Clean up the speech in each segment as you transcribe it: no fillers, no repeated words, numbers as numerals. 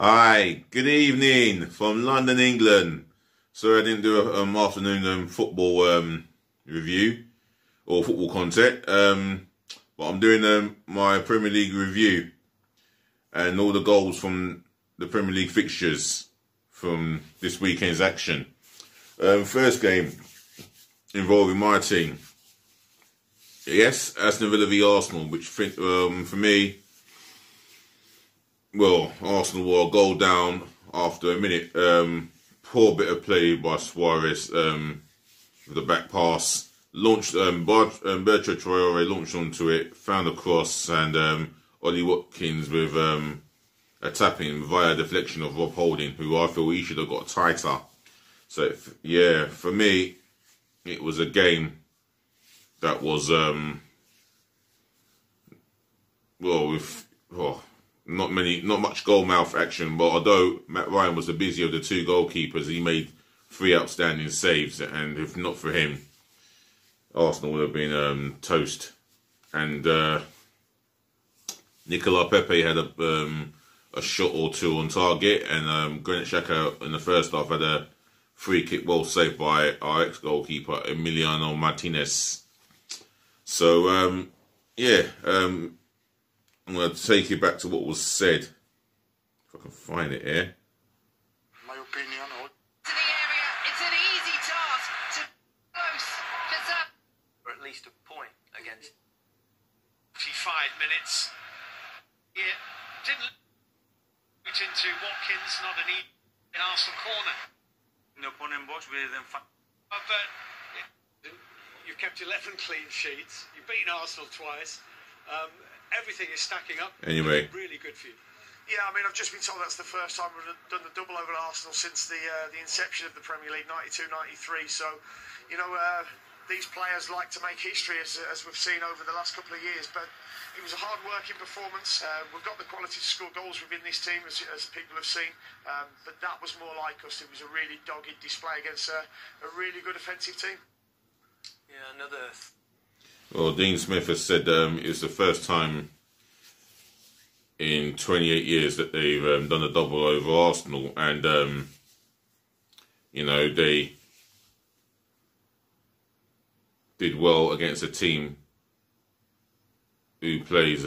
Hi, good evening from London, England. Sorry I didn't do an afternoon football review or football content, but I'm doing my Premier League review and all the goals from the Premier League fixtures from this weekend's action. First game involving my team. Yes, Aston Villa v Arsenal, which for me, well, Arsenal were a goal down after a minute. Poor bit of play by Suarez with the back pass. Launched, Bertrand Traore launched onto it, found a cross, and Ollie Watkins with a tapping via deflection of Rob Holding, who I feel he should have got tighter. So, yeah, for me, it was a game that was, not much goal mouth action, but although Matt Ryan was the busier of the two goalkeepers, he made 3 outstanding saves, and if not for him, Arsenal would have been toast. And Nicolas Pepe had a shot or two on target, and Granit Xhaka in the first half had a free kick well saved by our ex-goalkeeper Emiliano Martinez. So, I'm going to take you back to what was said. If I can find it here. My opinion. To the area, it's an easy task to close. Or at least a point against 55 minutes. Yeah, didn't reach into Watkins, not an easy in Arsenal corner. in the opponent box. We didn't find. But you've kept 11 clean sheets. You've beaten Arsenal twice. Everything is stacking up. Anyway. Really good for you. Yeah, I mean, I've just been told that's the first time we've done the double over Arsenal since the inception of the Premier League, 92-93. So, you know, these players like to make history, as we've seen over the last couple of years. But it was a hard-working performance. We've got the quality to score goals within this team, as people have seen. But that was more like us. It was a really dogged display against a really good offensive team. Yeah, another. Well, Dean Smith has said it's the first time in 28 years that they've done a double over Arsenal, and you know, they did well against a team who plays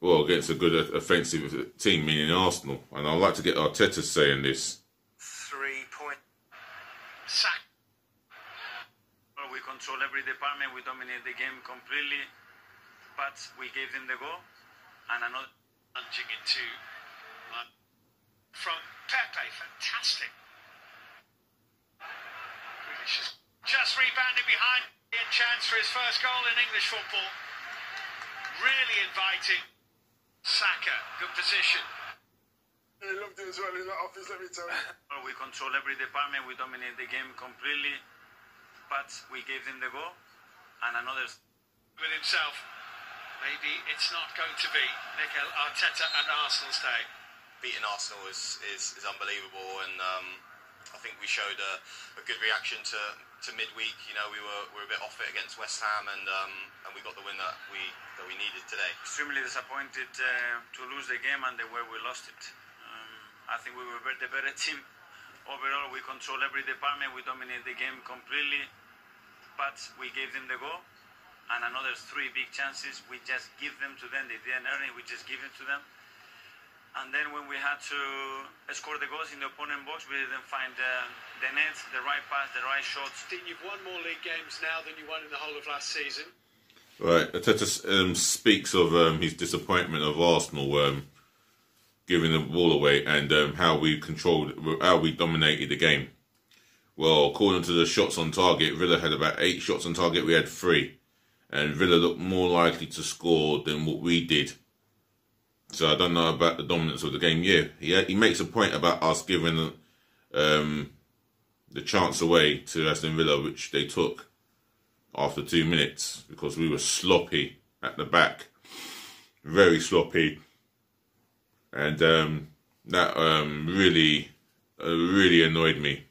well against a good offensive team, meaning Arsenal. And I'd like to get Arteta's say on this. 3 point. Sack. Well, we control every department. We dominate the game completely. But we gave them the goal, and another Lunging into from Pepe, fantastic. Grealish just rebounded behind and chance for his first goal in English football. Really inviting. Saka, good position. He loved it as well in that office, let me tell you. well, we control every department. We dominate the game completely. But we gave them the goal, and another. With himself. Maybe it's not going to be Mikel Arteta and Arsenal's day. Beating Arsenal is unbelievable, and I think we showed a good reaction to midweek. You know, we were a bit off it against West Ham, and we got the win that we needed today. Extremely disappointed to lose the game and the way we lost it. I think we were the better team. Overall, we control every department. We dominate the game completely, but we gave them the goal. And another 3 big chances, we just give them to them. They didn't earn it, we just give it to them. And then when we had to score the goals in the opponent box, we didn't find the net, the right pass, the right shots. You've won more league games now than you won in the whole of last season. Right, Arteta speaks of his disappointment of Arsenal giving the ball away, and how we dominated the game. Well, according to the shots on target, Villa had about 8 shots on target. We had 3. And Villa looked more likely to score than what we did. So I don't know about the dominance of the game. Yeah, he makes a point about us giving the chance away to Aston Villa, which they took after 2 minutes, because we were sloppy at the back. Very sloppy. And that really annoyed me.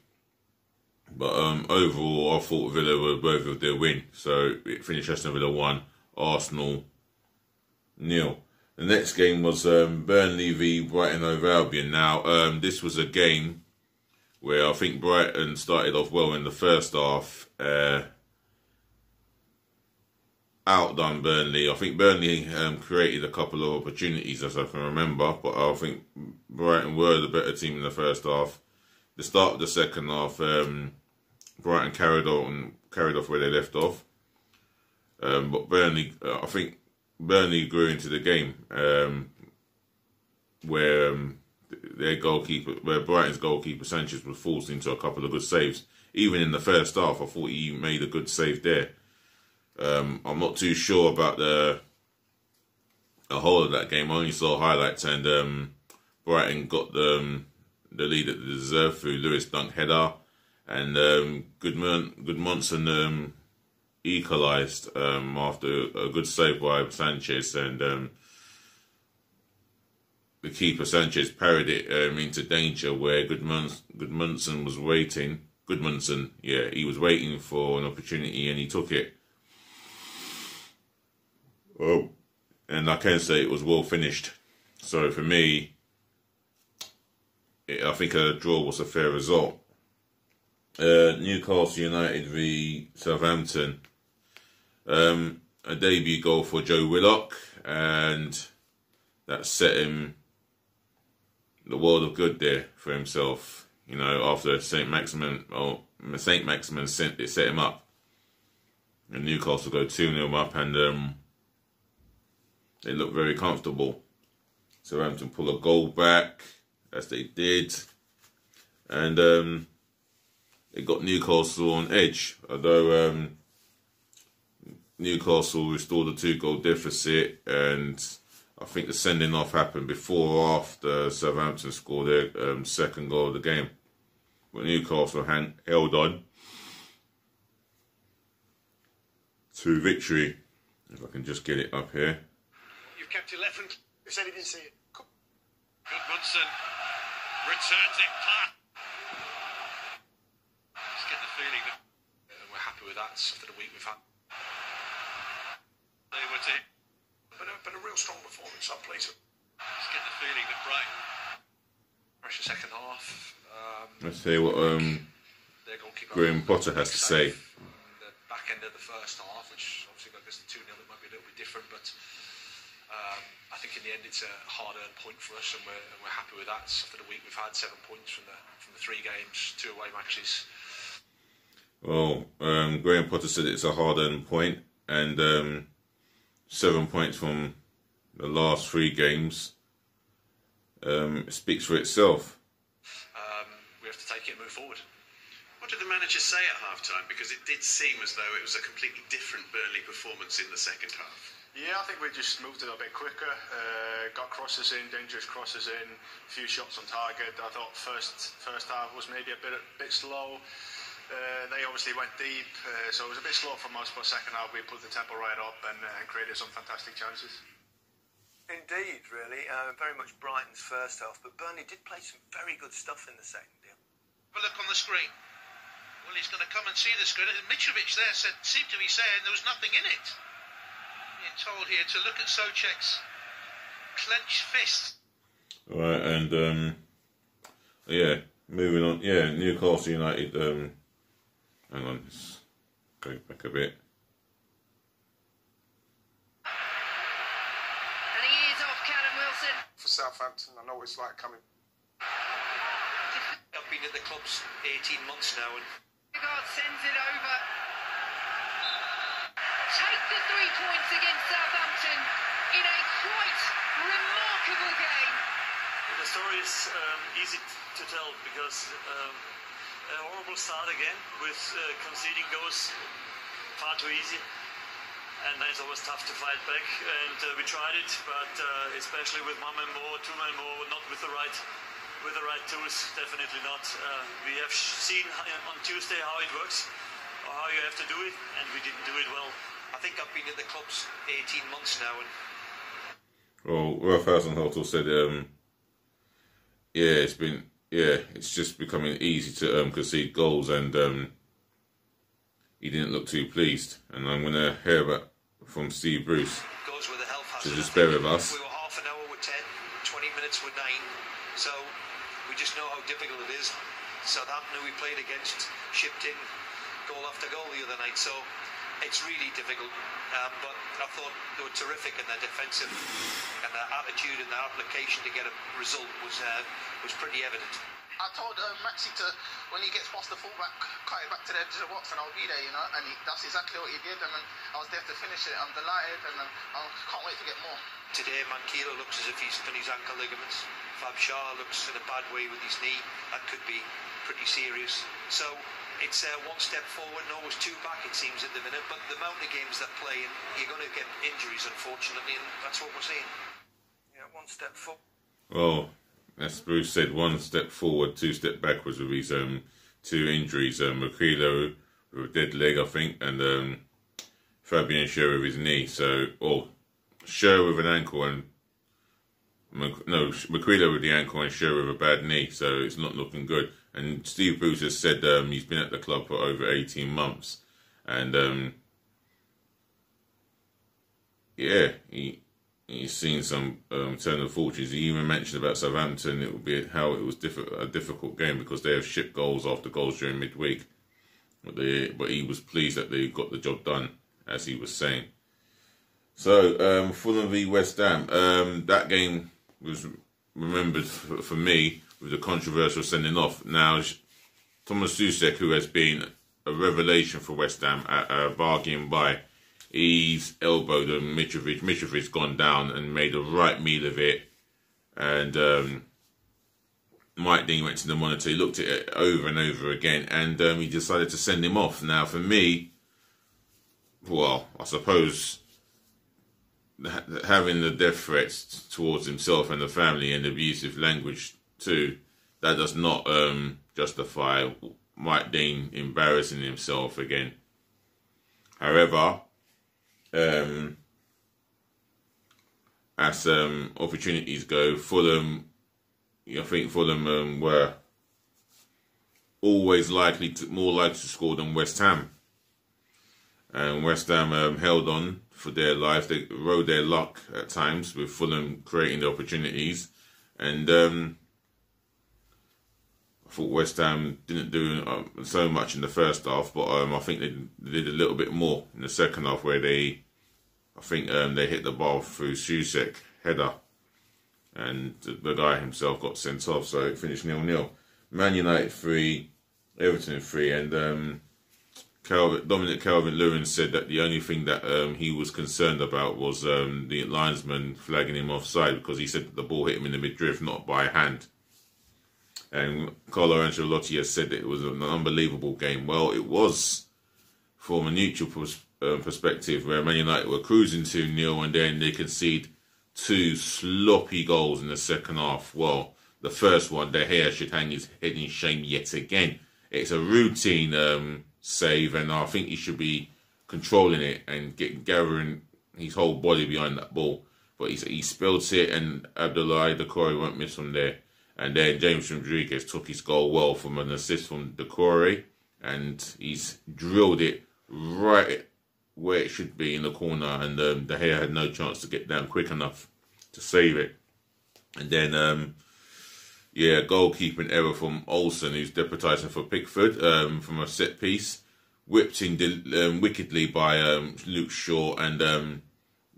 But overall, I thought Villa were worthy of their win. So it finished Aston Villa 1, Arsenal 0. The next game was Burnley v Brighton over Albion. Now, this was a game where I think Brighton started off well in the first half, outdone Burnley. I think Burnley created a couple of opportunities, as I can remember, but I think Brighton were the better team in the first half. The start of the second half, Brighton carried off where they left off, but Burnley, I think Burnley grew into the game, where Brighton's goalkeeper Sanchez was forced into a couple of good saves. Even in the first half, I thought he made a good save there. I'm not too sure about the whole of that game. I only saw highlights, and Brighton got the lead that they deserved through Lewis Dunk header, and Goodmanson equalised after a good save by Sanchez, and the keeper Sanchez parried it into danger where Goodmanson was waiting. He was waiting for an opportunity and he took it. Oh, and I can say it was well finished. So for me, I think a draw was a fair result. Newcastle United v Southampton. A debut goal for Joe Willock, and that set him the world of good there for himself. You know, after St. Maximin set him up, and Newcastle go 2-0 up, and they look very comfortable. Southampton pull a goal back, as they did, and it got Newcastle on edge. Although Newcastle restored a 2-goal deficit, and I think the sending off happened before or after Southampton scored their second goal of the game. But Newcastle held on to victory. If I can just get it up here. You've kept 11. Who said he didn't see it? Goodmanson returns it flat. Just get the feeling that we're happy with that after the week we've had. They were to But a real strong performance, I'm pleased. just get the feeling that Brighton pressure second half. Let's hear what Their goalkeeper Graham Potter has to say. The back end of the first half, which obviously got us to 2-0, it might be a little bit different, but I think in the end it's a hard-earned point for us, and we're happy with that. So for the week we've had 7 points from the 3 games, 2 away matches. Well, Graham Potter said it's a hard-earned point, and 7 points from the last 3 games. It speaks for itself. We have to take it and move forward. What did the manager say at half-time? Because it did seem as though it was a completely different Burnley performance in the second half. Yeah, I think we just moved it a bit quicker, got crosses in, dangerous crosses in, a few shots on target. I thought first half was maybe a bit slow. They obviously went deep, so it was a bit slow from us, but second half we put the tempo right up and created some fantastic chances. Indeed, really. Very much Brighton's first half, but Burnley did play some very good stuff in the second. Yeah. Have a look on the screen. Well, he's going to come and see the screen. Mitrovic there seemed to be saying there was nothing in it. Being told here to look at Souček's clenched fist. Right, and yeah, moving on. Yeah, Newcastle United. Hang on, let's go back a bit. And he is off, Callum Wilson. For Southampton, I know what it's like coming. I've been at the club's 18 months now, and God sends it over. Take the 3 points against Southampton in a quite remarkable game. The story is easy to tell because a horrible start again with conceding goals far too easy, and then it's always tough to fight back, and we tried it, but especially with 1 man more, 2 man more, not with the right tools, definitely not. We have seen on Tuesday how it works, or how you have to do it, and we didn't do it well. I think I've been at the club's 18 months now, and Well, Ralph Hasenhuttl said, it's just becoming easy to concede goals, and he didn't look too pleased. And I'm going to hear about from Steve Bruce goes with the health to hazard. just bear with us. We were half points were 9. So we just know how difficult it is. Southampton, who we played against, shipped in goal after goal the other night. So it's really difficult. But I thought they were terrific in their defensive, and their attitude and their application to get a result was pretty evident. I told Maxi to, when he gets past the fullback, cut it back to the edge of the box and I'll be there, you know, and that's exactly what he did, and I was there to finish it. I'm delighted, and I can't wait to get more. Today, Manquillo looks as if he's done his ankle ligaments. Fab Shah looks in a bad way with his knee. That could be pretty serious. So it's one step forward and always two back, it seems, at the minute. But the amount of games they're playing, you're going to get injuries, unfortunately, and that's what we're seeing. Yeah, one step forward. Well, as Bruce said, one step forward, two step backwards with his two injuries. Manquillo with a dead leg, I think, and Fabian Schär with his knee. So, Schär with an ankle and Manquillo with the ankle and Schär with a bad knee. So it's not looking good. And Steve Bruce has said he's been at the club for over 18 months, and yeah, he's seen some turn of fortunes. He even mentioned about Southampton. It would be how it was a difficult game because they have shipped goals after goals during midweek. But he was pleased that they got the job done, as he was saying. So Fulham v West Ham. That game was remembered for me with the controversial sending off. Now, Thomas Soucek, who has been a revelation for West Ham at a bargain buy, he's elbowed Mitrovic. Mitrovic's gone down and made a right meal of it. And Mike Dean went to the monitor. He looked at it over and over again, and he decided to send him off. Now, for me, well, I suppose having the death threats towards himself and the family and abusive language too, that does not justify Mike Dean embarrassing himself again. However, as opportunities go, Fulham, I think Fulham were always more likely to score than West Ham. And West Ham held on for their life. They rode their luck at times with Fulham creating the opportunities. And I thought West Ham didn't do so much in the first half, but I think they did a little bit more in the second half, where they hit the ball through Soucek header, and the guy himself got sent off, so it finished 0-0. Man United 3, Everton 3, and Dominic Calvert-Lewin said that the only thing that he was concerned about was the linesman flagging him offside, because he said that the ball hit him in the midriff, not by hand. And Carlo Ancelotti has said that it was an unbelievable game. Well, it was from a neutral perspective, where Man United were cruising 2-0 and then they concede 2 sloppy goals in the second half. Well, the first one, De Gea should hang his head in shame yet again. It's a routine save, and I think he should be controlling it and gathering his whole body behind that ball. But he spilled it, and Abdoulaye Doucouré won't miss from there. And then James Rodriguez took his goal well from an assist from Doucouré, and he's drilled it right where it should be in the corner, and De Gea had no chance to get down quick enough to save it. And then, goalkeeping error from Olsen, who's deputising for Pickford from a set piece, whipped in wickedly by Luke Shaw, and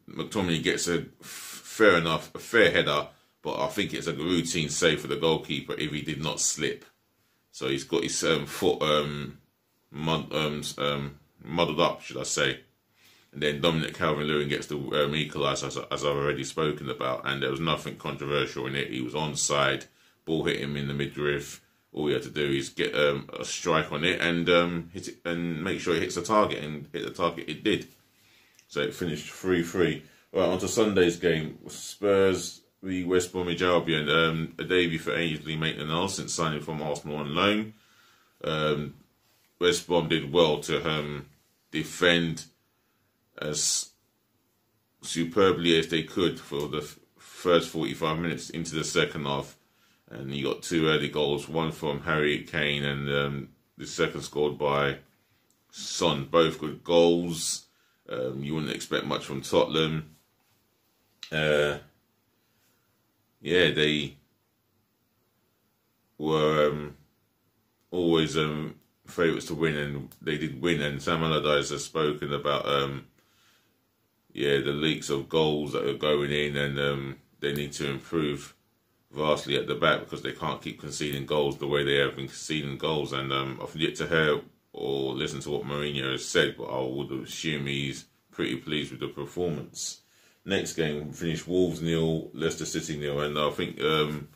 McTominay gets a fair header, but I think it's a routine save for the goalkeeper if he did not slip. So he's got his foot muddled up, should I say. And then Dominic Calvert-Lewin gets the equaliser, as I've already spoken about, and there was nothing controversial in it. He was onside, ball hit him in the midriff. All he had to do is get a strike on it and hit it and make sure it hits the target, and hit the target it did. So it finished 3-3. Right, on to Sunday's game. Spurs v West Bromwich Albion. A debut for Ainsley Maitland-Niles since signing from Arsenal on loan. West Brom did well to defend as superbly as they could for the first 45 minutes into the second half. And you got 2 early goals, one from Harry Kane and the second scored by Son. Both good goals. You wouldn't expect much from Tottenham. yeah, they were always favourites to win, and they did win. And Sam Allardyce has spoken about the leaks of goals that are going in, and they need to improve vastly at the back because they can't keep conceding goals the way they have been conceding goals. And I've yet to hear or listen to what Mourinho has said, but I would assume he's pretty pleased with the performance. Next game finished Wolves 0, Leicester City 0, and I think the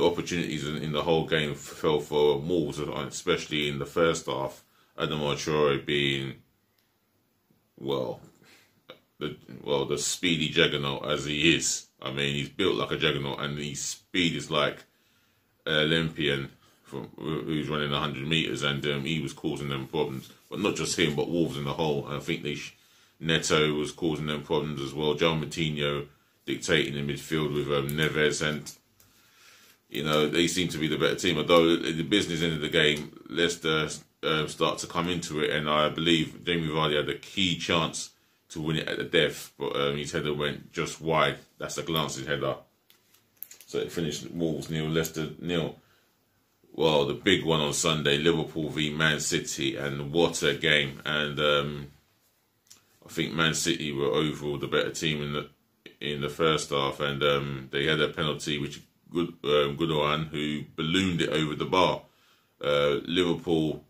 opportunities in the whole game fell for Wolves, especially in the first half. Adama Traore being the speedy juggernaut as he is. I mean, he's built like a juggernaut, and his speed is like an Olympian who's running 100 metres, and he was causing them problems. But not just him, but Wolves in the whole. And I think Neto was causing them problems as well. John Moutinho dictating in midfield with Neves, and they seem to be the better team. Although at the business end of the game, Leicester start to come into it, and I believe Jamie Vardy had a key chance to win it at the death, but his header went just wide. That's a glancing header. So it finished Wolves 0, Leicester 0. Well, the big one on Sunday, Liverpool v Man City, and what a game. And I think Man City were overall the better team in the first half, and they had a penalty which Gundogan, who ballooned it over the bar. Liverpool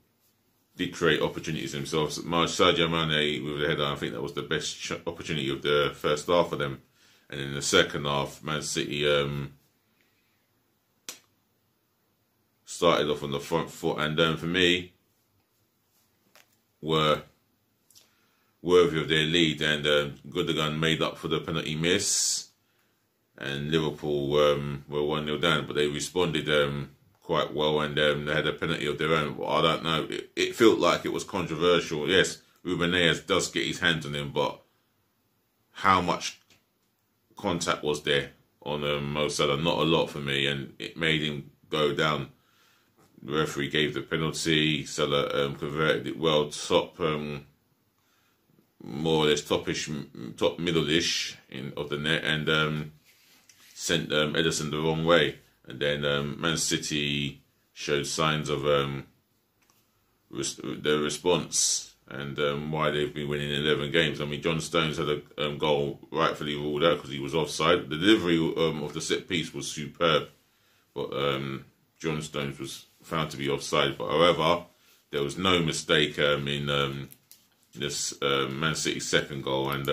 did create opportunities themselves. Sadio Mane with the header, I think that was the best opportunity of the first half for them. And in the second half, Man City started off on the front foot, and for me, were worthy of their lead. And Gundogan made up for the penalty miss, and Liverpool were 1-0 down, but they responded quite well, and they had a penalty of their own. But I don't know. It felt like it was controversial. Yes, Ruben Neves does get his hands on him, but how much contact was there on Mo Salah? Not a lot for me, and it made him go down. The referee gave the penalty. Salah converted it well, more or less top middle-ish of the net, and sent Ederson the wrong way. And then Man City showed signs of their response, and why they've been winning 11 games. I mean, John Stones had a goal rightfully ruled out because he was offside. The delivery of the set piece was superb, but John Stones was found to be offside. But however, there was no mistake in this Man City second goal, and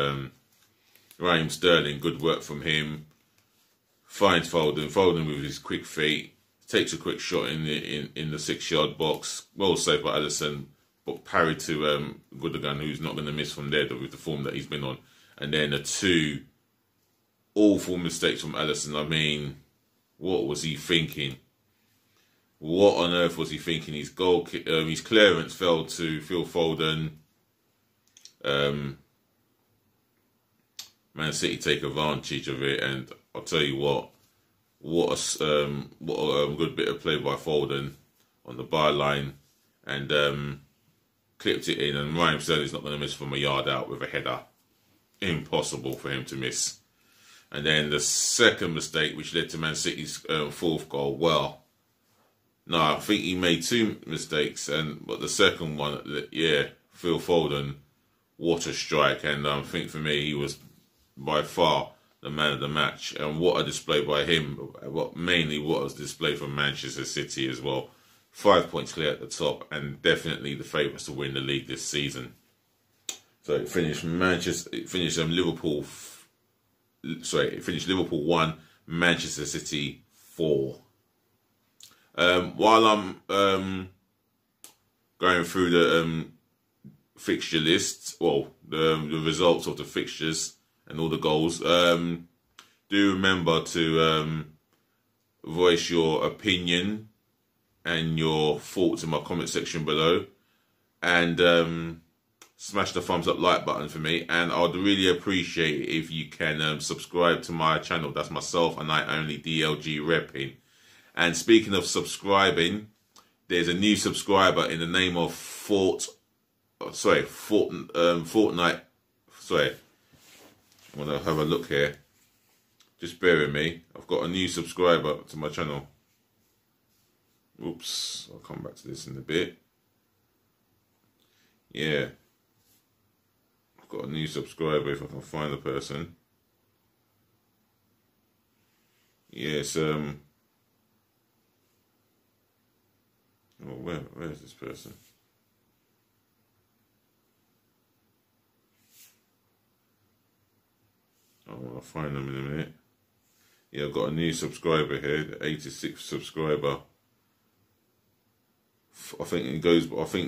Raheem Sterling, good work from him. Finds Foden with his quick feet, takes a quick shot in the 6-yard box. Well saved by Alisson, but parried to Gundogan, who's not going to miss from there with the form that he's been on. And then the two awful mistakes from Alisson. I mean, what was he thinking? What on earth was he thinking? His his clearance fell to Phil Foden. Man City take advantage of it, and I'll tell you what a good bit of play by Foden on the byline, and clipped it in, and Raheem Sterling's not going to miss from a yard out with a header. Impossible for him to miss. And then the second mistake, which led to Man City's fourth goal, well, no, I think he made two mistakes, but the second one, Phil Foden, what a strike, and I think for me he was by far the man of the match, and what a display by him, mainly what was displayed from Manchester City as well. 5 points clear at the top, and definitely the favourites to win the league this season. So it finished Liverpool 1, Manchester City 4. While I'm going through the fixture list, the results of the fixtures and all the goals, do remember to voice your opinion and your thoughts in my comment section below, and smash the thumbs up like button for me, and I'd really appreciate it if you can subscribe to my channel. That's myself and I only, DLG Reppin. And speaking of subscribing, there's a new subscriber in the name of Fortnite. Sorry, I'm gonna have a look here. just bear with me. I've got a new subscriber to my channel. Oops, I'll come back to this in a bit. Yeah. I've got a new subscriber if I can find the person. Yes, oh, where's this person? I'll find them in a minute. Yeah, I've got a new subscriber here, the 86th subscriber. I think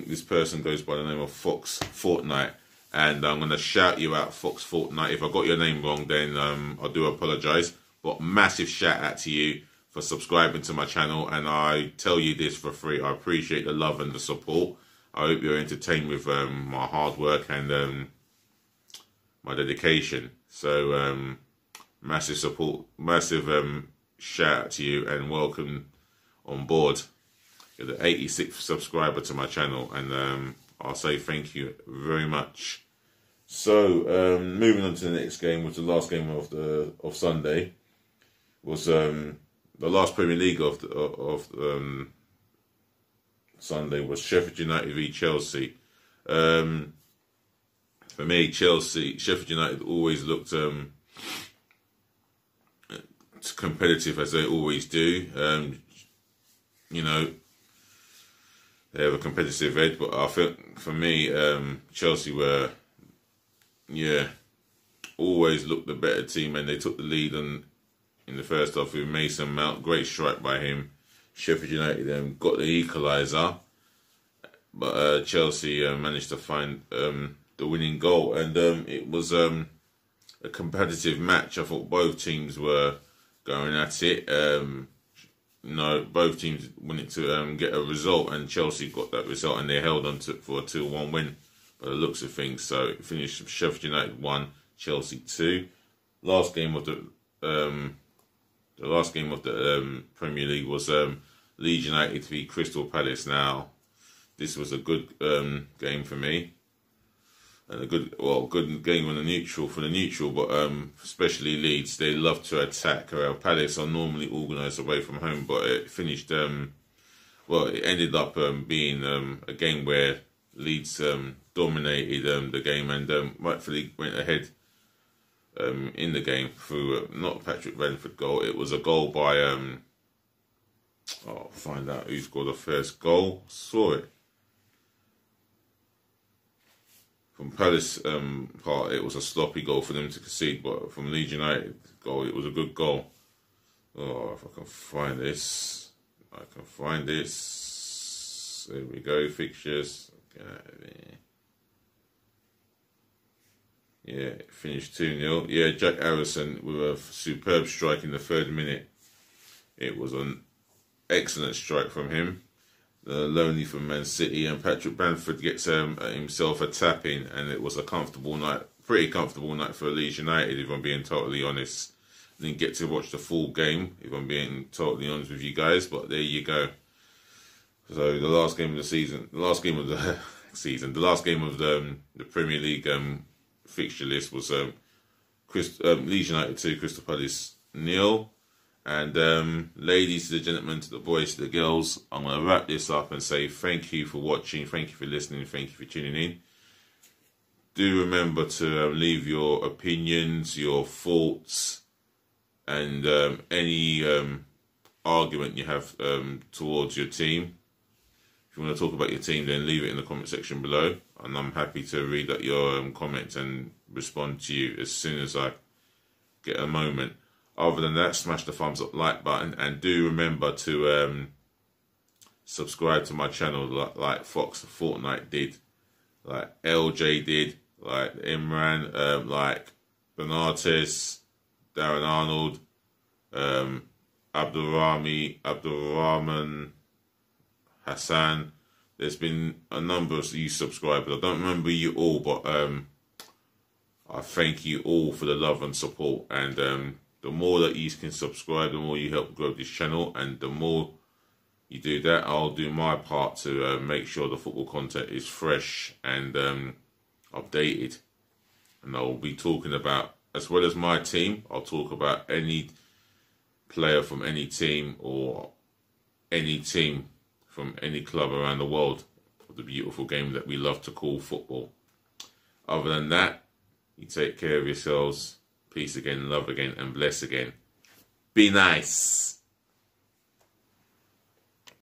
this person goes by the name of Fox Fortnite, and I'm gonna shout you out, Fox Fortnite. If I got your name wrong, then I do apologise. But massive shout out to you for subscribing to my channel, and I tell you this for free. I appreciate the love and the support. I hope you're entertained with my hard work and my dedication. So massive support, massive shout out to you, and welcome on board. You're the 86th subscriber to my channel, and I'll say thank you very much. So moving on to the next game, was the last game of Sunday. Was the last Premier League of Sunday was Sheffield United v Chelsea. For me, Sheffield United always looked competitive, as they always do. You know, they have a competitive edge, but I think for me, Chelsea were, always looked the better team, and they took the lead in the first half with Mason Mount. Great strike by him. Sheffield United got the equaliser, but Chelsea managed to find the winning goal, and it was a competitive match. I thought both teams were going at it. Both teams wanted to get a result, and Chelsea got that result, and they held on to it for a 2-1 win by the looks of things. So it finished Sheffield United 1, Chelsea 2. Last game of the Premier League was Leeds United v Crystal Palace. Now, this was a good game for me, and a good game on the neutral for the neutral. But especially Leeds, they love to attack. Palace are normally organised away from home, but it finished. It ended up being a game where Leeds dominated the game, and rightfully went ahead in the game through not Patrick Bamford goal. It was a goal by I'll find out who scored the first goal. Saw it. From Palace part, it was a sloppy goal for them to concede, but from Leeds United goal, it was a good goal. Oh, if I can find this. There we go, fixtures. Yeah, it finished 2-0. Yeah, Jack Harrison with a superb strike in the 3rd minute. It was an excellent strike from him. Lonely from Man City, and Patrick Bamford gets himself a tap in, and it was a comfortable night, pretty comfortable night for Leeds United, if I'm being totally honest. Didn't get to watch the full game, if I'm being totally honest with you guys, but there you go. So the last game of the season, the last game of the Premier League fixture list was Leeds United 2, Crystal Palace 0. And ladies to the gentlemen, to the boys, to the girls, I'm going to wrap this up and say thank you for watching, thank you for listening, thank you for tuning in. Do remember to leave your opinions, your thoughts, and any argument you have towards your team. If you want to talk about your team, then leave it in the comment section below, and I'm happy to read out your comments and respond to you as soon as I get a moment. Other than that, smash the thumbs up like button, and do remember to subscribe to my channel like Fox Fortnite did, like LJ did, like Imran, like Benates, Darren Arnold, Abdulrahman, Hassan. There's been a number of you subscribers. I don't remember you all, but I thank you all for the love and support, and the more that you can subscribe, the more you help grow this channel, and the more you do that, I'll do my part to make sure the football content is fresh and updated. And I'll be talking about as well as my team, I'll talk about any player from any team or any team from any club around the world for the beautiful game that we love to call football. Other than that, you take care of yourselves. Peace again, love again, and bless again. Be nice.